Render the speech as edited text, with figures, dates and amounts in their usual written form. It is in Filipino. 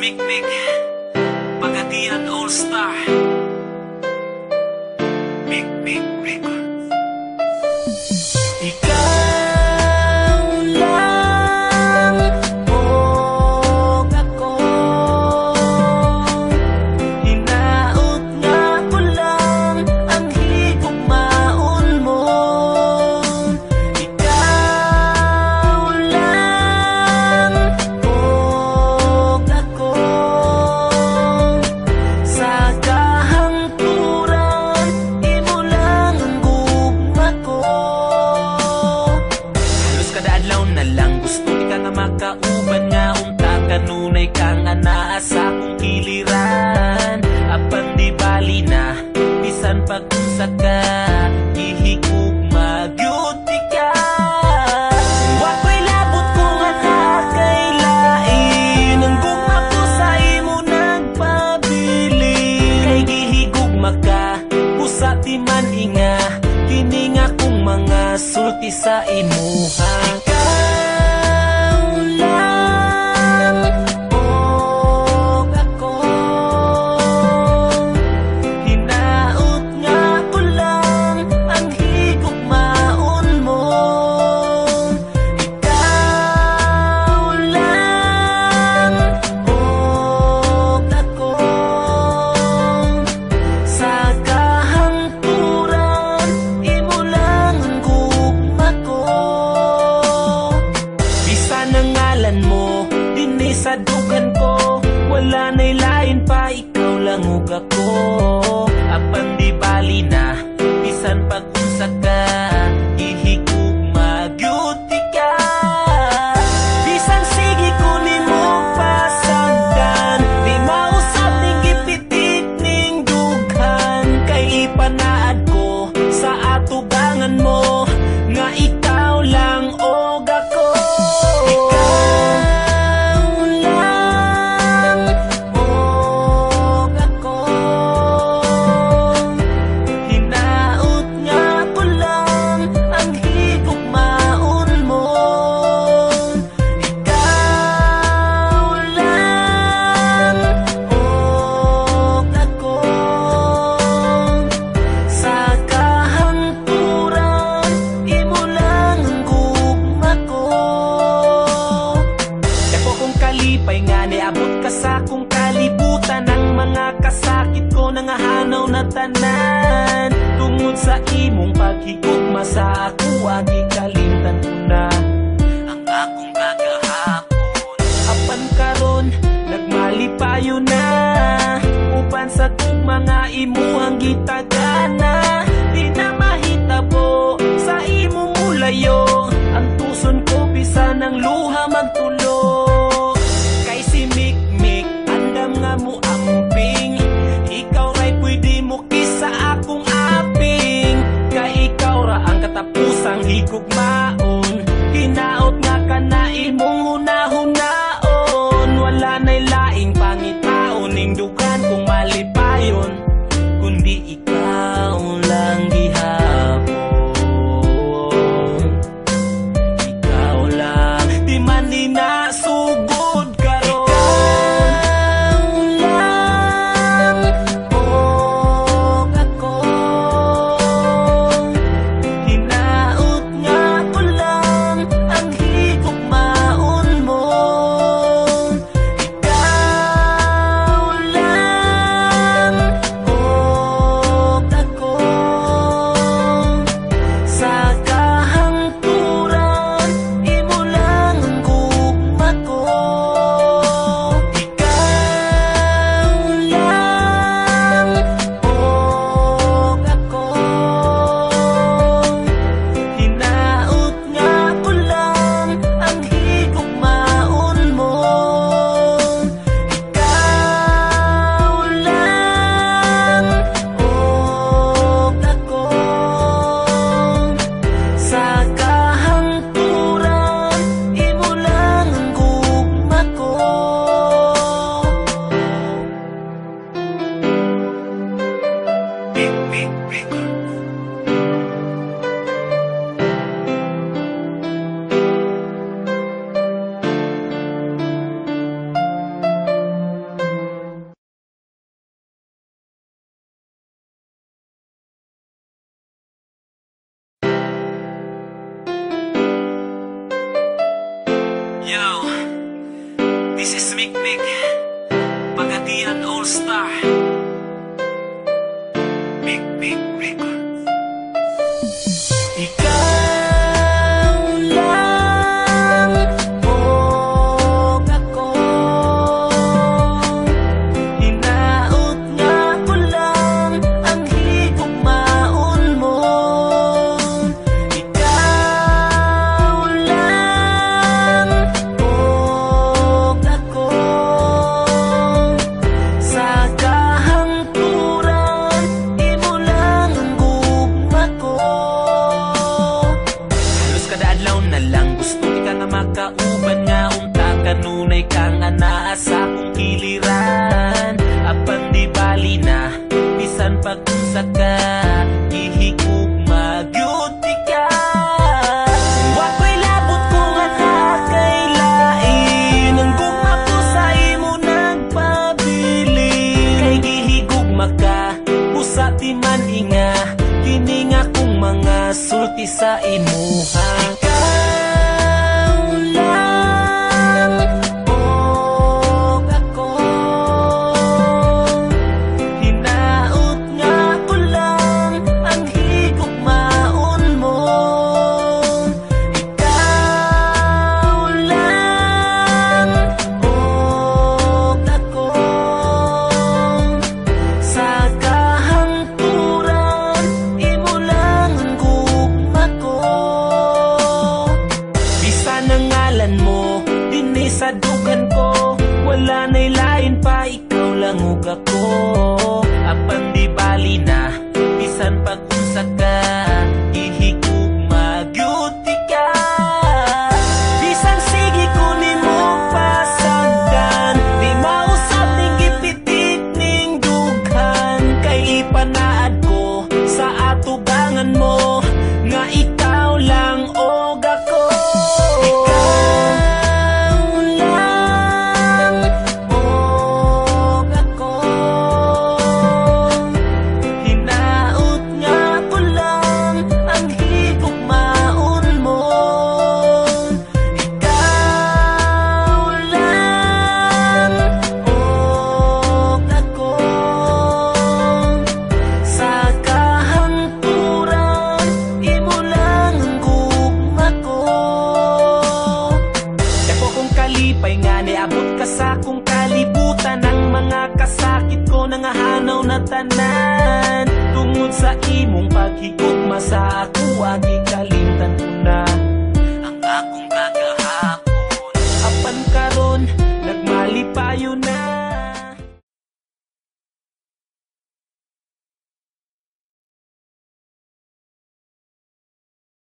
Mikmik, Pagadian All-Star, Mikmik Records. Ikaw lang o ako, hinaot nga ko lang ang higugmaon mo. Ikaw lang o ako, sa kahangturan imo lang ang gugma ko. Halos kada adlaw na lang gusto ka nga makauban nga unta kanunay ka nga naa sa akong giliran. Apan di bali na bisan pag-unsa ka gihigugma gyud ka. Wa ko'y labot ko nga nakailain ang gugma ko sa imo nagpabili. Kay gihigugma ka busa di man inga kini nga kong mga sulti sa imuha. Ikaw lang o ako, hinaot nga ko lang ang higugmaon mo. Ikaw lang o ako, sa kahangturan imo lang ang gugma ko. Bisan ang ngalan mo dinhi sa dugan ko, wala na'y lain pa, ikaw lang ug ako. Apan di bali na bisan pag-unsa ka gihigugma gyud ka. Bisan sige ko nimo pasagdan, di mausap ning gipitik ning dughan. Kay ipanaad ko sa atubangan mo nga ikaw lang og ako. Ikaw lang og ako, hinaot nga ko lang ang higugmaon mo. Ikaw lang og ako, sa kahangturan imo lang ang gugma ko. Dako kong kalipay nga niabot ka sa akong kalibutan, ang mga kasakit ko nangahanaw na tanan. Tungod sa imong paghigugma sa ako, agi kalimtan ko na ang akong kagahapon. Apan karon nagmalipayo na upan sa kong mga imuhang gitagana. Di na mahitabo sa imong mulayo, ang tuson ko bisan ang luha magtulo. Kay si Mikmik andam nga mo amping, ikaw ray pwede mo kisa akong aping. Kay ikaw ra ang katapusang higugmaon, hinaot nga ka na imong hunahunahon. Wala na'y laing pangitaon ning dugan kung malipayon, kundi ikaw lang gihapon. Ikaw lang di man ninasugod karon. Ikaw lang og ako, hinaot nga ko Big Pagadian All-Star. Big Records. Ikaw lang o ako, hinaot nga ko lang ang higugmaon mo. Ikaw lang o ako, sa kahangturan imo lang ang gugma ko. Halos kada adlaw na lang gusto ika nga makauban nga unta kanunay kang anaa sa akong giliran. Apan di bali na bisan pag-unsa ka ihigugma gyud ka. Wako'y labot ko nga nakailain ang gugma ko sa imo nagpabili. Kay gihigugma ka busa di man inga kini nga kung mga sulti sa imuha. Ikaw lang o ako, hinaot nga ko lang ang higugmaon mo. Ikaw lang o ako, sa kahangturan imo lang ang gugma ko. Bisan ang ngalan mo dinhi sa dugan ko, wala na'y lain pa ikaw lang ug ako. Apan di bali na bisan pag-unsa ka ihigugma gyud ka. Bisan sige ko nimo pasagdan, di mausap ning gipitik ning dughan. Kay ipanaad ko sa atubangan mo nga ikaw lang og ako. Ikaw lang og ako, hinaot nga ko lang ang higugmaon mo. Ikaw lang og ako, sa kahangturan imo lang ang gugma ko. Dako kong kalipay nga niabot ka sa akong kalibutan. Ang mga kasakit ko nangahanaw na tanan tungod sa imong paghigugma sa ako